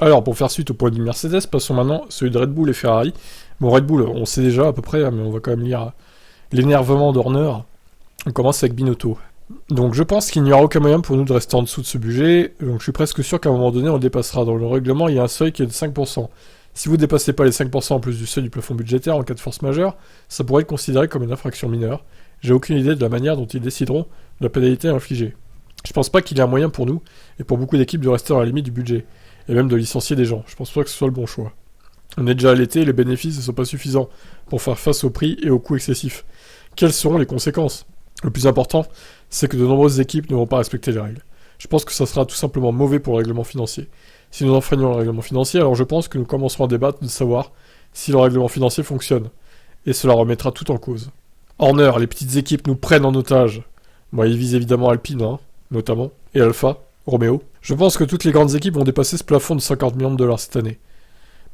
Alors, pour faire suite au point de vue Mercedes, passons maintenant à celui de Red Bull et Ferrari. Bon, Red Bull, on sait déjà à peu près, mais on va quand même lire l'énervement d'Horner. On commence avec Binotto. Donc je pense qu'il n'y aura aucun moyen pour nous de rester en dessous de ce budget, donc je suis presque sûr qu'à un moment donné on le dépassera. Dans le règlement, il y a un seuil qui est de 5%. Si vous ne dépassez pas les 5% en plus du seuil du plafond budgétaire en cas de force majeure, ça pourrait être considéré comme une infraction mineure. J'ai aucune idée de la manière dont ils décideront de la pénalité infligée. Je pense pas qu'il y ait un moyen pour nous, et pour beaucoup d'équipes, de rester dans la limite du budget, et même de licencier des gens. Je pense pas que ce soit le bon choix. On est déjà à l'été et les bénéfices ne sont pas suffisants pour faire face aux prix et aux coûts excessifs. Quelles seront les conséquences ? Le plus important, c'est que de nombreuses équipes ne vont pas respecter les règles. Je pense que ça sera tout simplement mauvais pour le règlement financier. Si nous enfreignons le règlement financier, alors je pense que nous commencerons à débattre de savoir si le règlement financier fonctionne. Et cela remettra tout en cause. Horner, les petites équipes nous prennent en otage. Bon, ils visent évidemment Alpine, notamment, et Alpha, Romeo. Je pense que toutes les grandes équipes vont dépasser ce plafond de 50 millions de dollars cette année.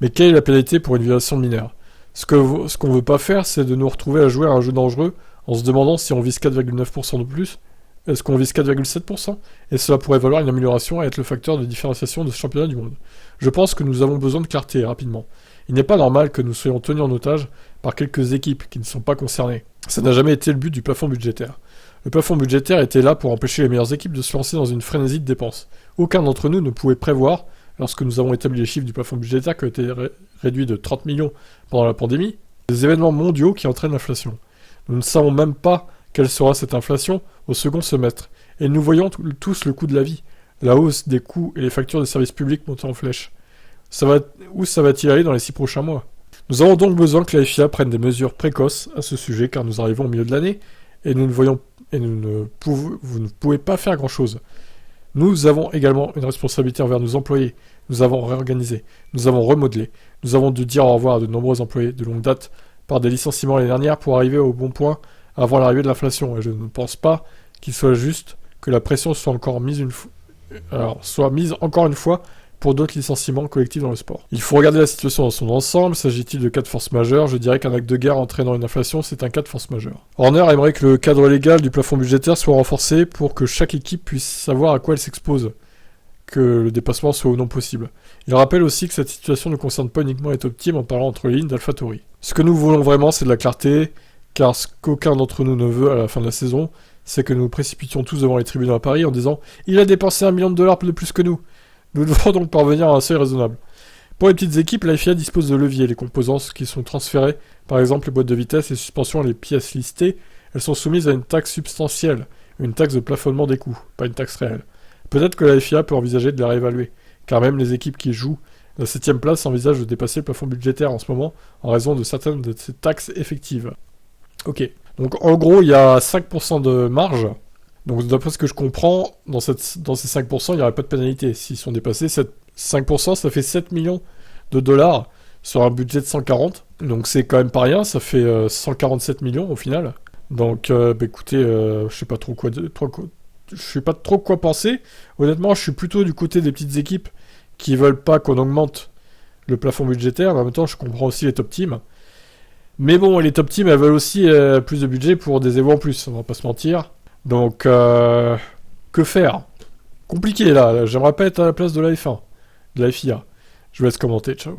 Mais quelle est la pénalité pour une violation de mineur ? Ce qu'on veut pas faire, c'est de nous retrouver à jouer à un jeu dangereux en se demandant si on vise 4,9% de plus, est-ce qu'on vise 4,7%, et cela pourrait valoir une amélioration et être le facteur de différenciation de ce championnat du monde. Je pense que nous avons besoin de clarté rapidement. Il n'est pas normal que nous soyons tenus en otage par quelques équipes qui ne sont pas concernées. Ça n'a jamais été le but du plafond budgétaire. Le plafond budgétaire était là pour empêcher les meilleures équipes de se lancer dans une frénésie de dépenses. Aucun d'entre nous ne pouvait prévoir, lorsque nous avons établi les chiffres du plafond budgétaire qui a été réduit de 30 millions pendant la pandémie, des événements mondiaux qui entraînent l'inflation. Nous ne savons même pas quelle sera cette inflation au second semestre. Et nous voyons tous le coût de la vie, la hausse des coûts et les factures des services publics montant en flèche. Où ça va-t-il aller dans les 6 prochains mois ? Nous avons donc besoin que la FIA prenne des mesures précoces à ce sujet, car nous arrivons au milieu de l'année, et vous ne pouvez pas faire grand-chose. Nous avons également une responsabilité envers nos employés. Nous avons réorganisé, nous avons remodelé, nous avons dû dire au revoir à de nombreux employés de longue date par des licenciements l'année dernière pour arriver au bon point avant l'arrivée de l'inflation. Et je ne pense pas qu'il soit juste que la pression soit mise encore une fois pour d'autres licenciements collectifs dans le sport. Il faut regarder la situation dans son ensemble. S'agit-il de cas de force majeure ? Je dirais qu'un acte de guerre entraînant une inflation, c'est un cas de force majeure. Horner aimerait que le cadre légal du plafond budgétaire soit renforcé pour que chaque équipe puisse savoir à quoi elle s'expose, que le dépassement soit ou non possible. Il rappelle aussi que cette situation ne concerne pas uniquement les top teams en parlant entre les lignes d'AlphaTauri. Ce que nous voulons vraiment, c'est de la clarté, car ce qu'aucun d'entre nous ne veut à la fin de la saison, c'est que nous nous précipitions tous devant les tribunaux à Paris en disant « Il a dépensé $1 million de plus que nous ». Nous devons donc parvenir à un seuil raisonnable. Pour les petites équipes, la FIA dispose de leviers, les composants qui sont transférés, par exemple les boîtes de vitesse, les suspensions, les pièces listées, elles sont soumises à une taxe substantielle, une taxe de plafonnement des coûts, pas une taxe réelle. Peut-être que la FIA peut envisager de la réévaluer, car même les équipes qui jouent la 7ème place envisagent de dépasser le plafond budgétaire en ce moment, en raison de certaines de ces taxes effectives. Ok, donc en gros il y a 5% de marge. Donc d'après ce que je comprends, dans ces 5%, il n'y aurait pas de pénalité. S'ils sont dépassés, 5%, ça fait 7 millions de dollars sur un budget de 140. Donc c'est quand même pas rien, ça fait 147 millions au final. Donc écoutez, je sais pas trop quoi penser. Honnêtement, je suis plutôt du côté des petites équipes qui veulent pas qu'on augmente le plafond budgétaire. Mais en même temps, je comprends aussi les top teams. Mais bon, les top teams, elles veulent aussi plus de budget pour des événements en plus, on va pas se mentir. Donc, que faire ? Compliqué là, j'aimerais pas être à la place de la F1, de la FIA. Je vous laisse commenter, ciao.